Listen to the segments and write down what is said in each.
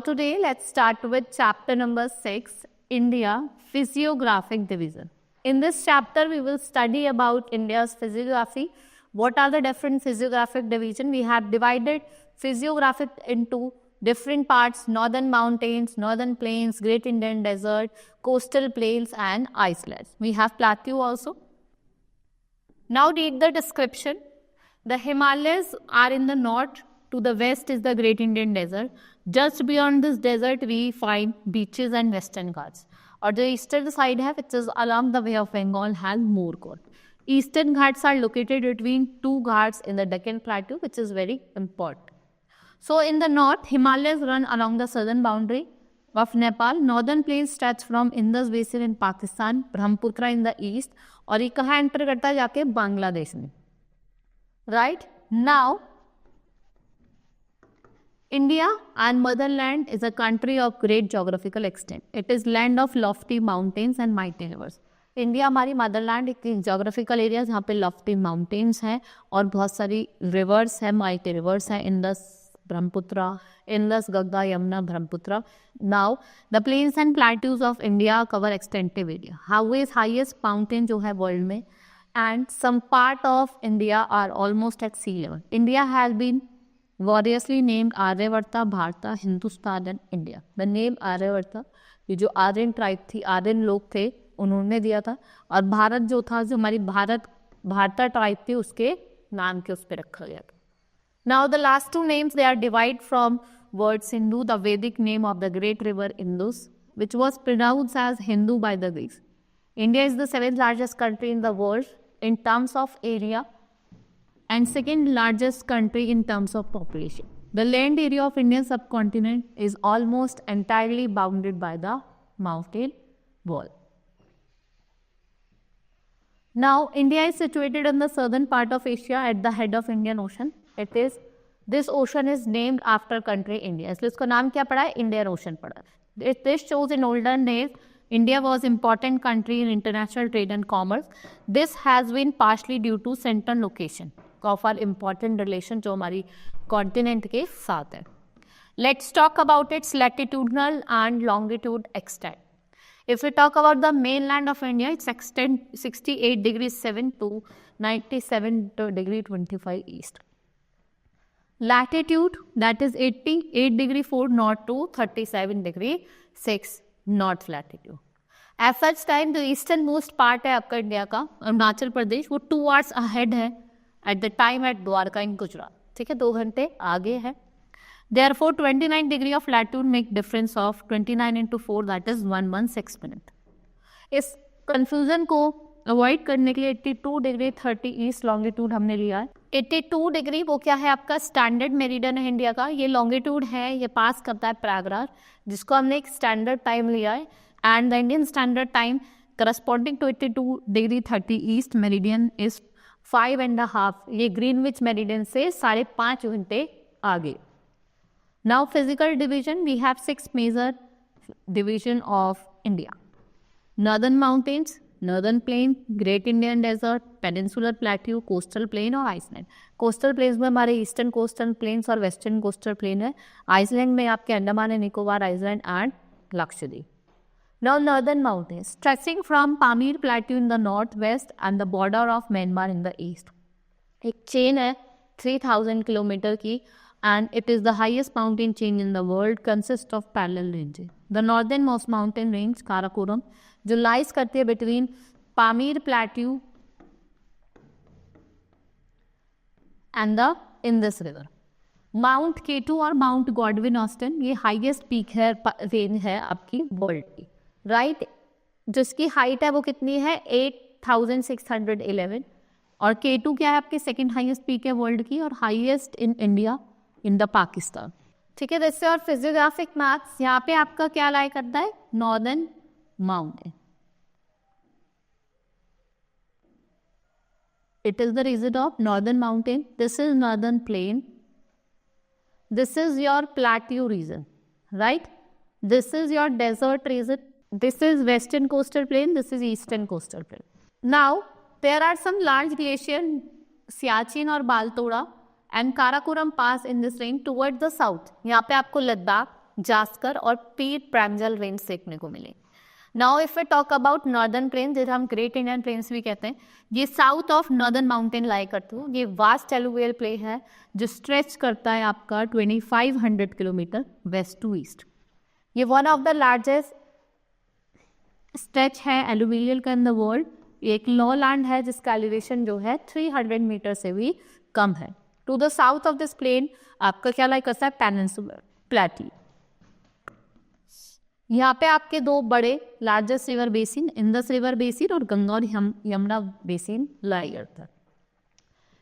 today let's start with chapter number 6, India Physiographic Division. In this chapter we will study about India's physiography. What are the different physiographic division? We have divided physiographic into different parts: northern mountains, northern plains, Great Indian Desert, coastal plains and icelands. We have plateau also. Now read the description. The Himalayas are in the north. To the west is the Great Indian Desert. Just beyond this desert we find beaches and western ghats. और जो eastern side है which is along the Bay of Bengal has more coast. Eastern Ghats are located between two ghats in the Deccan Plateau, which is very important. So in the north, Himalayas run along the southern boundary of Nepal. Northern plains stretch from Indus Basin in Pakistan, Brahmaputra in the east, और ये कहाँ enter करता है जाके बांग्लादेश में. Right now, India and motherland is a country of great geographical extent. It is land of lofty mountains and mighty rivers. India हमारी Motherland एक geographical area जहाँ पे लॉफ्टी माउंटेन्स हैं और बहुत सारी रिवर्स हैं, माइटी रिवर्स हैं, Indus, Brahmaputra, Indus, Ganga, Yamuna, Brahmaputra. Now the plains and plateaus of India cover extensive area. Highest mountain जो है वर्ल्ड में, and some part of India are almost at sea level. India has been variously named Aryavarta, Bharata, Hindustan and India. The name Aryavarta, ये जो Aryan tribe थी, आर्यन लोग थे, उन्होंने दिया था. और भारत जो था, जो हमारी भारता ट्राइब थी, उसके नाम के उस पर रखा गया था. Now the last two names they are divide from word Sindhu, the Vedic name of the great river Indus, which was pronounced as Hindu by the Greeks. India is the 7th largest country in the world in terms of area and 2nd largest country in terms of population. The land area of Indian subcontinent is almost entirely bounded by the mountain wall. Now, India is situated in the southern part of Asia at the head of Indian Ocean. This ocean is named after country India. इसलिए इसका नाम क्या पड़ा है? Indian Ocean पड़ा. This shows in olden days India was important country in international trade and commerce. This has been partially due to central location of our important relation जो हमारी continent के साथ है. Let's talk about its latitudinal and longitude extent. If we talk about the mainland of India, its extent 68 degrees 7 to 97 degree 25 east. Latitude, that is 88 degree 4 north to 37 degree 6 north latitude. At such time, the eastern most part है आपका India का, अरुणाचल प्रदेश, वो 2 hours ahead है at the time at Dwarka in Gujarat. ठीक है, 2 घंटे आगे है. Therefore, 29 degree of latitude make difference of 29 into 4, that is 116 minute. इस confusion को avoid करने के लिए 82 degree 30 east longitude हमने लिया है. 82 डिग्री वो क्या है? आपका स्टैंडर्ड मेरिडियन है इंडिया का. ये लॉन्गिट्यूड है, ये पास करता है प्रयागराज, जिसको हमने एक स्टैंडर्ड टाइम लिया है. And the Indian standard time corresponding to 82 degree 30 east meridian is 5.5. ये ग्रीनविच मेरिडियन से 5.5 घंटे आगे. Now physical division, we have 6 major division of India. Northern mountains, northern plain, great Indian desert, peninsular plateau, coastal plain और island. Coastal plains में हमारे eastern coastal plains और western coastal plain है. Island में आपके Andaman and Nicobar island and Lakshadweep. Now northern mountains, stretching from Pamir Plateau in the northwest and the border of Myanmar in the east. एक chain है 3000 kilometre की, and it is the highest mountain chain in the world, consists of parallel ranges. The northernmost mountain range, Karakoram, जो lies करती है between Pamir Plateau and the Indus River. Mount K two और mount Godwin Austen, ये highest peak है, range है आपकी world की. Right, जिसकी हाइट है वो कितनी है? 8611. और केटू क्या है? आपकी सेकंड हाईएस्ट पीक है वर्ल्ड की और highest in India, in the Pakistan. ठीक है, जैसे और फिजियोग्राफिक मैप्स, यहाँ पे आपका क्या लाई करता है? Northern mountain. It is the region of northern mountain. This is northern plain. This is your plateau region, right? This is your desert region. This is western coastal plain. This is eastern coastal plain. Now, there are some large glaciers, Siachen और बालतोड़ा and Karakoram pass in this range towards the south. यहाँ पे आपको लद्दाख जास्कर और पीर प्रैमजल range देखने को मिले। Now if we talk about northern plain, जिसे हम ग्रेट इंडियन प्लेन्स भी कहते हैं, ये south of northern mountain lie करते हो। ये वास्ट एलुवियल प्लेन है जो स्ट्रेच करता है आपका 2500 किलोमीटर वेस्ट टू ईस्ट। ये one of the largest stretch है एलुवियल का इन द वर्ल्ड। एक लॉ लैंड है जिसका एलिवेशन जो है 300 मीटर से भी कम है। To the south of this plain आपका क्या लाई करता है, पेनिनसुलर प्लेटी। यहाँ पे आपके दो बड़े largest river basin, Indus river basin और गंगा और यमुना बेसिन लाई करता है।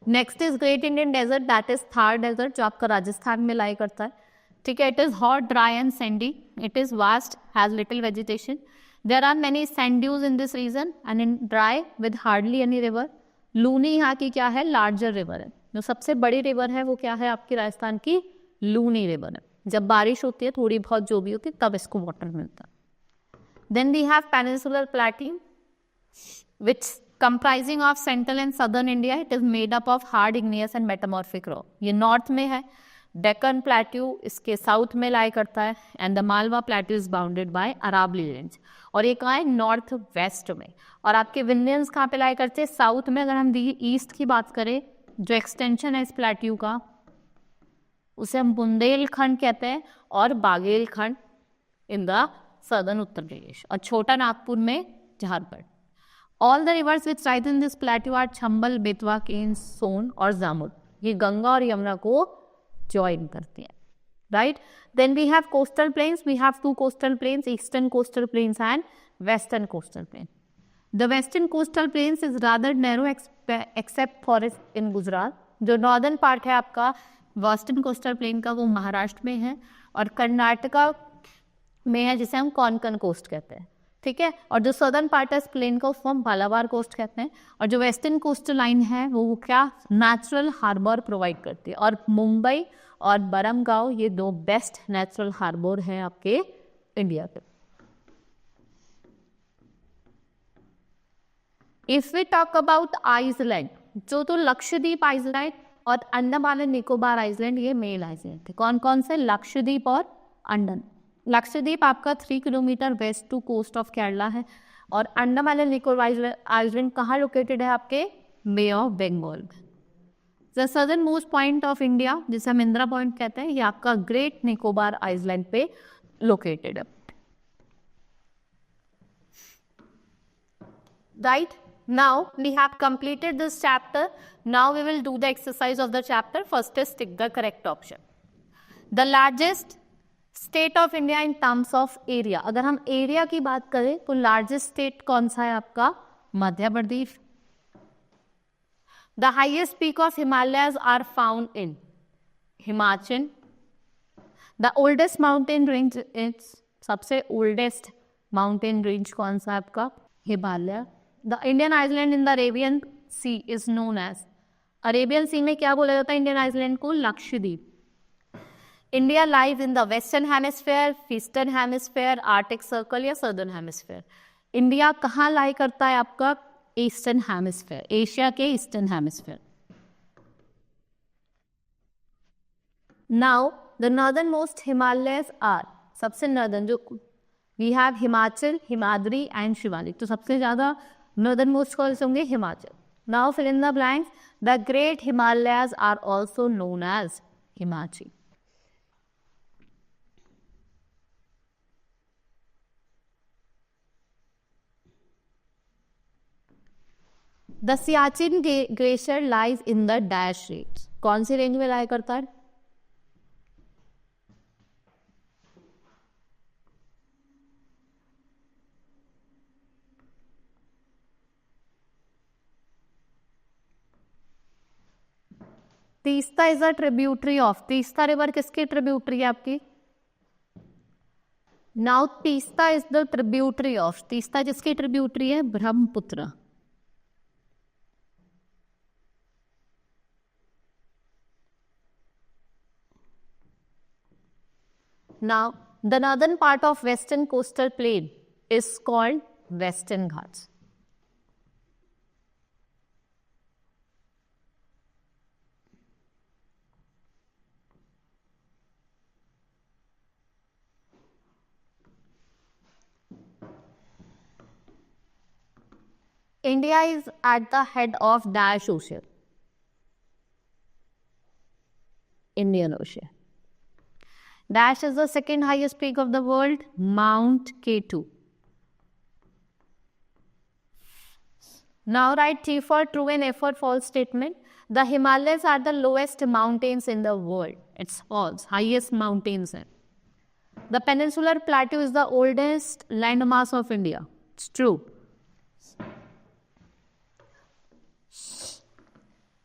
Next is great Indian desert, that is Thar desert, जो आपका राजस्थान में लाई करता है। ठीक है, it is hot, dry and sandy, it is vast, has little vegetation. There are many sand dunes in this region and in dry with hardly any river. Luni यहाँ की क्या है, लार्जर रिवर है। जो सबसे बड़ी रिवर है वो क्या है आपकी राजस्थान की, लूनी रिवर है। जब बारिश होती है थोड़ी बहुत जो भी होती है तब इसको वाटर मिलता है। Then we have peninsular plateau which comprising of central and southern India. It is made up of hard igneous and metamorphic rock. ये नॉर्थ में है। डेक्कन प्लेट्यू इसके साउथ में लाई करता है and the Malwa plateau is bounded by Aravalli range. और ये कहाँ है, नॉर्थ वेस्ट में। और आपके विंध्यंस कहाँ पे लाई करते हैं, साउथ में। अगर हम ईस्ट की बात करें, जो एक्सटेंशन है इस प्लेट्यू का उसे हम बुंदेलखंड कहते हैं, और Baghelkhand in the southern Uttar Pradesh, और छोटा नागपुर में Jharkhand. All the rivers which rise in this plateau are Chambal, Betwa, Ken, Son और जामुन। ये गंगा और यमुना को ज्वाइन करती हैं, right. Then we have coastal plains, we have two coastal plains, eastern coastal plains and western coastal plain. The western coastal plains is rather narrow except forest in Gujarat. जो northern part है आपका western coastal plane का वो महाराष्ट्र में है और कर्नाटका में है, जिसे हम कोंकण कोस्ट कहते हैं। ठीक है, और जो सदर्न पार्ट है इस प्लेन का उसको हम मालाबार कोस्ट कहते हैं। और जो वेस्टर्न कोस्टल लाइन है वो क्या, नेचुरल हार्बर प्रोवाइड करती है। और मुंबई और बरमगांव ये दो बेस्ट नेचुरल हार्बर हैं आपके इंडिया के। If we talk about island, जो तो लक्षद्वीप आइसलैंड और अंडमान एंड निकोबार आइसलैंड, ये मेल आइसलैंड थे। कौन कौन से, लक्षद्वीप और अंडमान। लक्षद्वीप आपका 3 kilometre west to coast of Kerala है, और अंडमान एंड निकोबार आइसलैंड कहाँ लोकेटेड है आपके, bay of Bengal. The southern most point of India, जिसे हम इंदिरा पॉइंट कहते हैं, ये आपका ग्रेट निकोबार आइसलैंड पे लोकेटेड है, right. Now we have completed this chapter. Now we will do the exercise of the chapter. First is tick the correct option. The largest state of India in terms of area. अगर हम area की बात करें तो largest state कौन सा है आपका, Madhya Pradesh. The highest peak of Himalayas are found in Himachal. The oldest mountain range is, सबसे oldest mountain range कौन सा है आपका, Himalaya. The Indian island in the Arabian Sea is known as, Arabian sea में क्या बोला जाता है इंडियन आइसलैंड को, Lakshadweep. India lies in the western hemisphere, eastern hemisphere, arctic circle या सदर्न हेमिस्फेयर। इंडिया कहाँ लाई करता है आपका, ईस्टर्न हेमिस्फेयर, एशिया के eastern hemisphere. Now the northern most Himalayas are, सबसे नॉर्दर्न जो we have Himachal, Himadri and Shivalik. तो सबसे ज़्यादा नॉर्दर्न मोस्ट कौन से होंगे, Himachal. Now fill in the blanks, the great Himalayas are also known as Himachi. The Siachen glacier lies in the dash range, कौन सी रेंज में लाई करता है, Teesta is a tributary of, Teesta river किसकी ट्रिब्यूटरी है आपकी, now Teesta is the tributary of, Teesta जिसकी tributary है, Brahmaputra. Now the northern part of western coastal plain is called western Ghats. India is at the head of dash ocean. Indian Ocean. Dash is the second highest peak of the world, Mount K2. Now write T for true and F for false statement. The Himalayas are the lowest mountains in the world. It's false. Highest mountains. The Peninsular Plateau is the oldest landmass of India. It's true.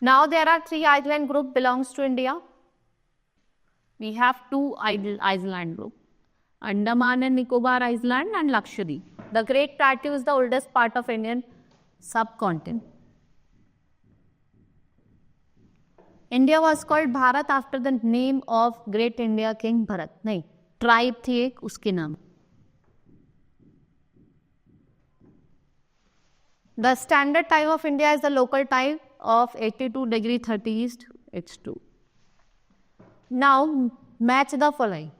Now there are 3 island group belongs to India. We have 2 island group. Andaman and Nicobar Island and Lakshadweep. The Great Plateau is the oldest part of Indian subcontinent. India was called Bharat after the name of Great India King Bharat. नहीं, tribe थी एक उसके नाम. The standard time of India is the local time of 82 degree 30 east. It's 2. Now match the following.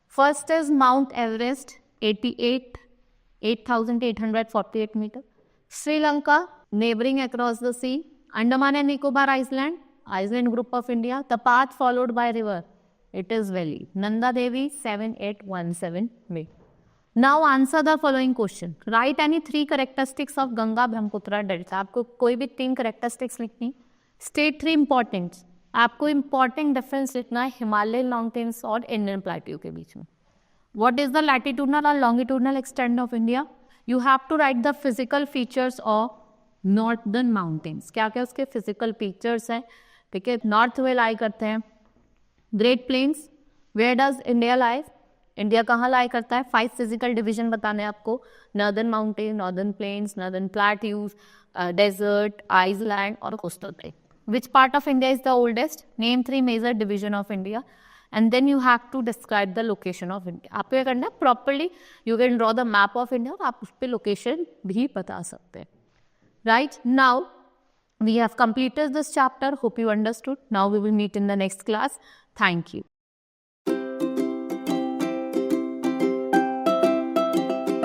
First is Mount Everest, 8,848 meters. Sri Lanka, neighboring across the sea. Andaman and Nicobar Island, island group of India. The path followed by river, it is valley. Nanda Devi, 7817 meters. Now answer the following question. Write any 3 characteristics of Ganga Brahmaputra Delta. आपको कोई भी 3 characteristics लिखनी. State 3 importance. आपको important difference लिखना है Himalayan mountains और Indian plateau के बीच में. What is the latitudinal or longitudinal extent of India? You have to write the physical features of northern mountains. क्या क्या उसके physical features हैं? ठीक है, north में lie करते हैं. Great Plains, where does India lie? India कहाँ लाई करता है? 5 फिजिकल डिवीजन बताने आपको. Northern mountain, northern plains, northern plateaus, desert, island और coastal belt. Which part of India is the oldest? Name 3 major division of India and then you have to describe the location of India. आपको क्या करना है? Properly you can draw the map of India और आप उस पर location भी बता सकते हैं. Right, now we have completed this chapter. Hope you understood. Now we will meet in the next class. Thank you.